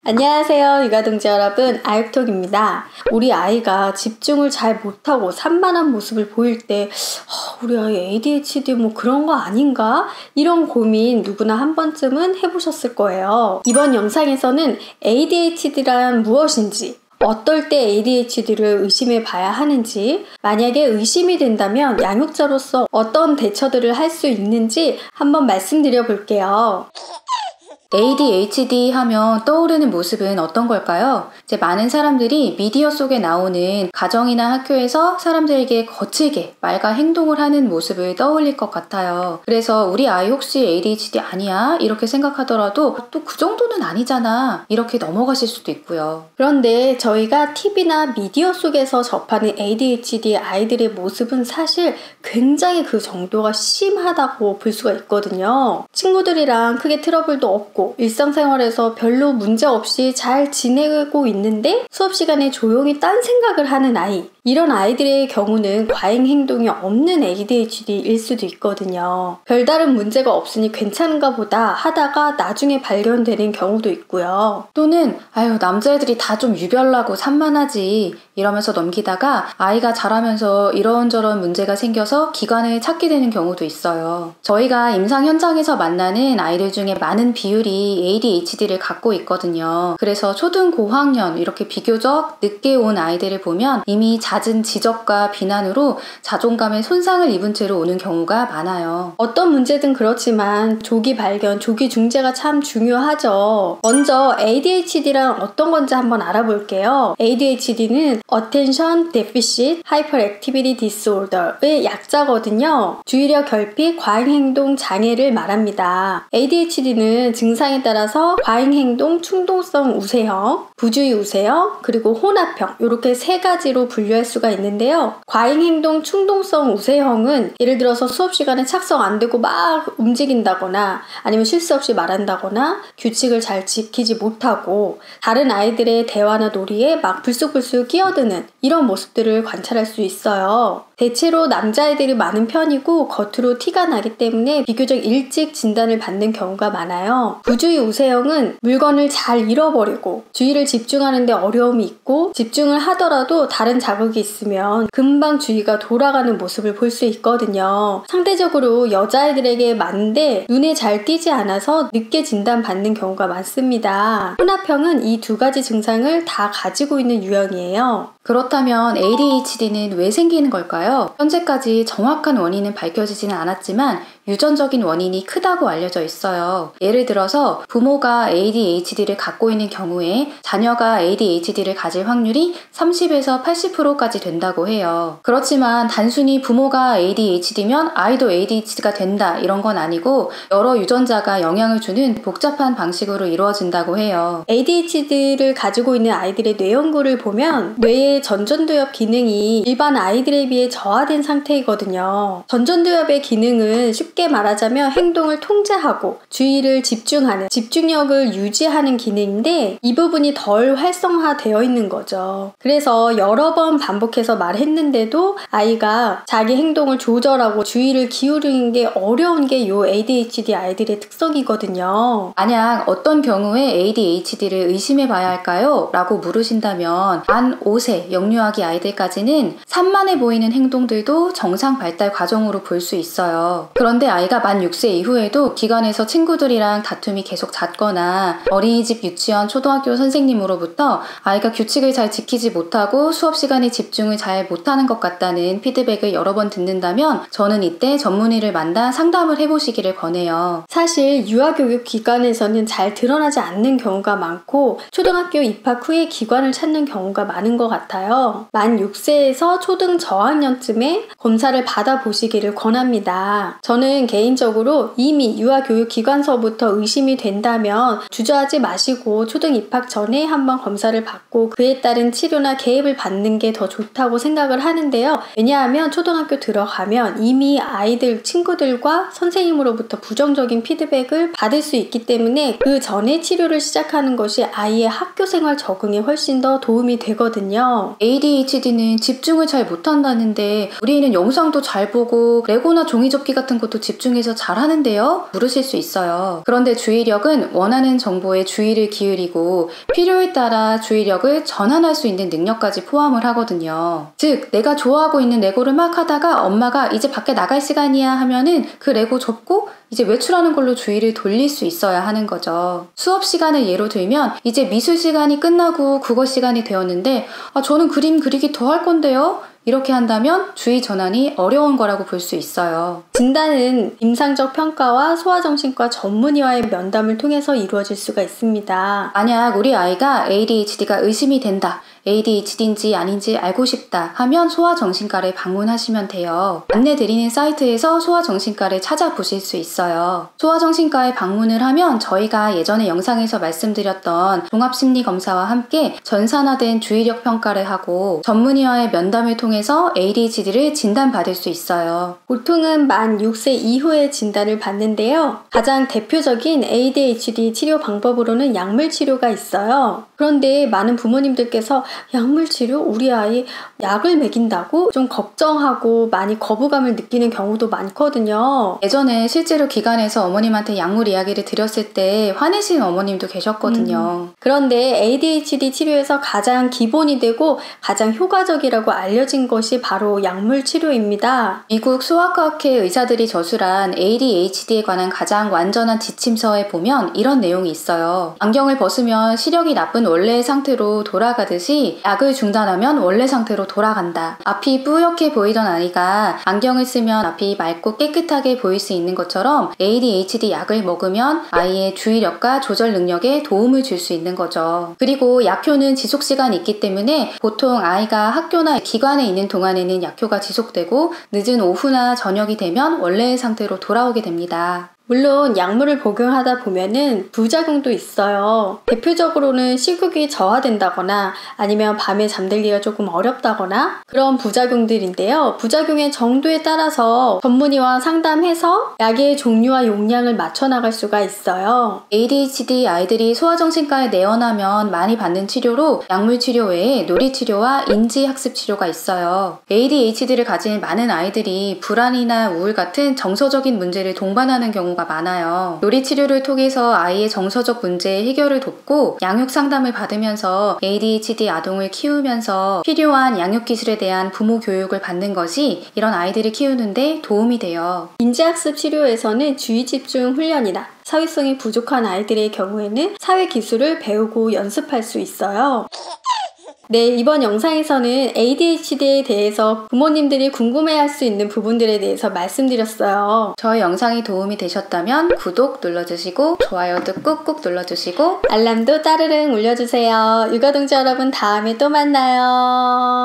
안녕하세요, 육아동지 여러분. 아육톡입니다. 우리 아이가 집중을 잘 못하고 산만한 모습을 보일 때 우리 아이 ADHD 뭐 그런 거 아닌가? 이런 고민 누구나 한 번쯤은 해보셨을 거예요. 이번 영상에서는 ADHD란 무엇인지, 어떨 때 ADHD를 의심해 봐야 하는지, 만약에 의심이 된다면 양육자로서 어떤 대처들을 할 수 있는지 한번 말씀드려 볼게요. ADHD 하면 떠오르는 모습은 어떤 걸까요? 이제 많은 사람들이 미디어 속에 나오는 가정이나 학교에서 사람들에게 거칠게 말과 행동을 하는 모습을 떠올릴 것 같아요. 그래서 우리 아이 혹시 ADHD 아니야? 이렇게 생각하더라도 또 그 정도는 아니잖아. 이렇게 넘어가실 수도 있고요. 그런데 저희가 TV나 미디어 속에서 접하는 ADHD 아이들의 모습은 사실 굉장히 그 정도가 심하다고 볼 수가 있거든요. 친구들이랑 크게 트러블도 없고 일상생활에서 별로 문제 없이 잘 지내고 있는데 수업 시간에 조용히 딴 생각을 하는 아이, 이런 아이들의 경우는 과잉 행동이 없는 ADHD일 수도 있거든요. 별다른 문제가 없으니 괜찮은가 보다 하다가 나중에 발견되는 경우도 있고요. 또는 남자애들이 다 좀 유별나고 산만하지 이러면서 넘기다가 아이가 자라면서 이런저런 문제가 생겨서 기관을 찾게 되는 경우도 있어요. 저희가 임상 현장에서 만나는 아이들 중에 많은 비율이 ADHD를 갖고 있거든요. 그래서 초등 고학년 이렇게 비교적 늦게 온 아이들을 보면 이미 잦은 지적과 비난으로 자존감에 손상을 입은 채로 오는 경우가 많아요. 어떤 문제든 그렇지만 조기 발견, 조기 중재가 참 중요하죠. 먼저 ADHD란 어떤 건지 한번 알아볼게요. ADHD는 Attention Deficit Hyperactivity Disorder의 약자거든요. 주의력 결핍 과잉행동 장애를 말합니다. ADHD는 증상에 따라서 과잉행동 충동성 우세형, 부주의 우세형, 그리고 혼합형, 이렇게 세 가지로 분류할 수가 있는데요. 과잉행동 충동성 우세형은 예를 들어서 수업 시간에 착석 안 되고 막 움직인다거나 아니면 쉴 새 없이 말한다거나 규칙을 잘 지키지 못하고 다른 아이들의 대화나 놀이에 막 불쑥불쑥 끼어드는 이런 모습들을 관찰할 수 있어요. 대체로 남자아이들이 많은 편이고 겉으로 티가 나기 때문에 비교적 일찍 진단을 받는 경우가 많아요. 부주의 우세형은 물건을 잘 잃어버리고 주의를 집중하는 데 어려움이 있고 집중을 하더라도 다른 자극이 있으면 금방 주의가 돌아가는 모습을 볼 수 있거든요. 상대적으로 여자아이들에게 많은데 눈에 잘 띄지 않아서 늦게 진단받는 경우가 많습니다. 혼합형은 이 두 가지 증상을 다 가지고 있는 유형이에요. 그렇다면 ADHD는 왜 생기는 걸까요? 현재까지 정확한 원인은 밝혀지지는 않았지만 유전적인 원인이 크다고 알려져 있어요. 예를 들어서 부모가 ADHD를 갖고 있는 경우에 자녀가 ADHD를 가질 확률이 30에서 80%까지 된다고 해요. 그렇지만 단순히 부모가 ADHD면 아이도 ADHD가 된다 이런 건 아니고 여러 유전자가 영향을 주는 복잡한 방식으로 이루어진다고 해요. ADHD를 가지고 있는 아이들의 뇌 연구를 보면 뇌의 전전두엽 기능이 일반 아이들에 비해 저하된 상태이거든요. 전전두엽의 기능은 쉽게 말하자면 행동을 통제하고 주의를 집중하는, 집중력을 유지하는 기능인데 이 부분이 덜 활성화되어 있는 거죠. 그래서 여러 번 반복해서 말했는데도 아이가 자기 행동을 조절하고 주의를 기울이는 게 어려운 게 이 ADHD 아이들의 특성이거든요. 만약 어떤 경우에 ADHD를 의심해 봐야 할까요? 라고 물으신다면 만 5세 영유아기 아이들까지는 산만해 보이는 행동들도 정상 발달 과정으로 볼 수 있어요. 그런데 아이가 만 6세 이후에도 기관에서 친구들이랑 다툼이 계속 잦거나 어린이집, 유치원, 초등학교 선생님으로부터 아이가 규칙을 잘 지키지 못하고 수업 시간에 집중을 잘 못하는 것 같다는 피드백을 여러 번 듣는다면 저는 이때 전문의를 만나 상담을 해보시기를 권해요. 사실 유아교육 기관에서는 잘 드러나지 않는 경우가 많고 초등학교 입학 후에 기관을 찾는 경우가 많은 것 같아요. 만 6세에서 초등 저학년쯤에 검사를 받아보시기를 권합니다. 저는 개인적으로 이미 유아교육기관서부터 의심이 된다면 주저하지 마시고 초등 입학 전에 한번 검사를 받고 그에 따른 치료나 개입을 받는 게 더 좋다고 생각을 하는데요. 왜냐하면 초등학교 들어가면 이미 아이들, 친구들과 선생님으로부터 부정적인 피드백을 받을 수 있기 때문에 그 전에 치료를 시작하는 것이 아이의 학교 생활 적응에 훨씬 더 도움이 되거든요. 있거든요. ADHD는 집중을 잘 못한다는데 우리 애는 영상도 잘 보고 레고나 종이접기 같은 것도 집중해서 잘 하는데요? 물으실 수 있어요. 그런데 주의력은 원하는 정보에 주의를 기울이고 필요에 따라 주의력을 전환할 수 있는 능력까지 포함을 하거든요. 즉 내가 좋아하고 있는 레고를 막 하다가 엄마가 이제 밖에 나갈 시간이야 하면은 그 레고 접고 이제 외출하는 걸로 주의를 돌릴 수 있어야 하는 거죠. 수업 시간을 예로 들면 이제 미술 시간이 끝나고 국어 시간이 되었는데 저는 그림 그리기 더 할 건데요? 이렇게 한다면 주의 전환이 어려운 거라고 볼 수 있어요. 진단은 임상적 평가와 소아정신과 전문의와의 면담을 통해서 이루어질 수가 있습니다. 만약 우리 아이가 ADHD가 의심이 된다, ADHD인지 아닌지 알고 싶다 하면 소아정신과를 방문하시면 돼요. 안내드리는 사이트에서 소아정신과를 찾아보실 수 있어요. 소아정신과에 방문을 하면 저희가 예전에 영상에서 말씀드렸던 종합심리검사와 함께 전산화된 주의력 평가를 하고 전문의와의 면담을 통해서 ADHD를 진단받을 수 있어요. 보통은 만 6세 이후에 진단을 받는데요. 가장 대표적인 ADHD 치료 방법으로는 약물 치료가 있어요. 그런데 많은 부모님들께서 약물 치료? 우리 아이 약을 먹인다고? 좀 걱정하고 많이 거부감을 느끼는 경우도 많거든요. 예전에 실제로 기관에서 어머님한테 약물 이야기를 드렸을 때 화내신 어머님도 계셨거든요. 그런데 ADHD 치료에서 가장 기본이 되고 가장 효과적이라고 알려진 것이 바로 약물 치료입니다. 미국 소아과학회 의사들이 저술한 ADHD에 관한 가장 완전한 지침서에 보면 이런 내용이 있어요. 안경을 벗으면 시력이 나쁜 원래의 상태로 돌아가듯이 약을 중단하면 원래 상태로 돌아간다. 앞이 뿌옇게 보이던 아이가 안경을 쓰면 앞이 맑고 깨끗하게 보일 수 있는 것처럼 ADHD 약을 먹으면 아이의 주의력과 조절 능력에 도움을 줄 수 있는 거죠. 그리고 약효는 지속시간이 있기 때문에 보통 아이가 학교나 기관에 있는 동안에는 약효가 지속되고 늦은 오후나 저녁이 되면 원래의 상태로 돌아오게 됩니다. 물론 약물을 복용하다 보면은 부작용도 있어요. 대표적으로는 식욕이 저하된다거나 아니면 밤에 잠들기가 조금 어렵다거나 그런 부작용들인데요. 부작용의 정도에 따라서 전문의와 상담해서 약의 종류와 용량을 맞춰 나갈 수가 있어요. ADHD 아이들이 소아정신과에 내원하면 많이 받는 치료로 약물 치료 외에 놀이치료와 인지학습 치료가 있어요. ADHD를 가진 많은 아이들이 불안이나 우울 같은 정서적인 문제를 동반하는 경우가 많아요. 놀이치료를 통해서 아이의 정서적 문제 해결을 돕고 양육 상담을 받으면서 ADHD 아동을 키우면서 필요한 양육 기술에 대한 부모 교육을 받는 것이 이런 아이들을 키우는데 도움이 돼요. 인지학습 치료에서는 주의집중 훈련이나 사회성이 부족한 아이들의 경우에는 사회 기술을 배우고 연습할 수 있어요. 네, 이번 영상에서는 ADHD에 대해서 부모님들이 궁금해할 수 있는 부분들에 대해서 말씀드렸어요. 저희 영상이 도움이 되셨다면 구독 눌러주시고 좋아요도 꾹꾹 눌러주시고 알람도 따르릉 울려주세요. 육아동자 여러분, 다음에 또 만나요.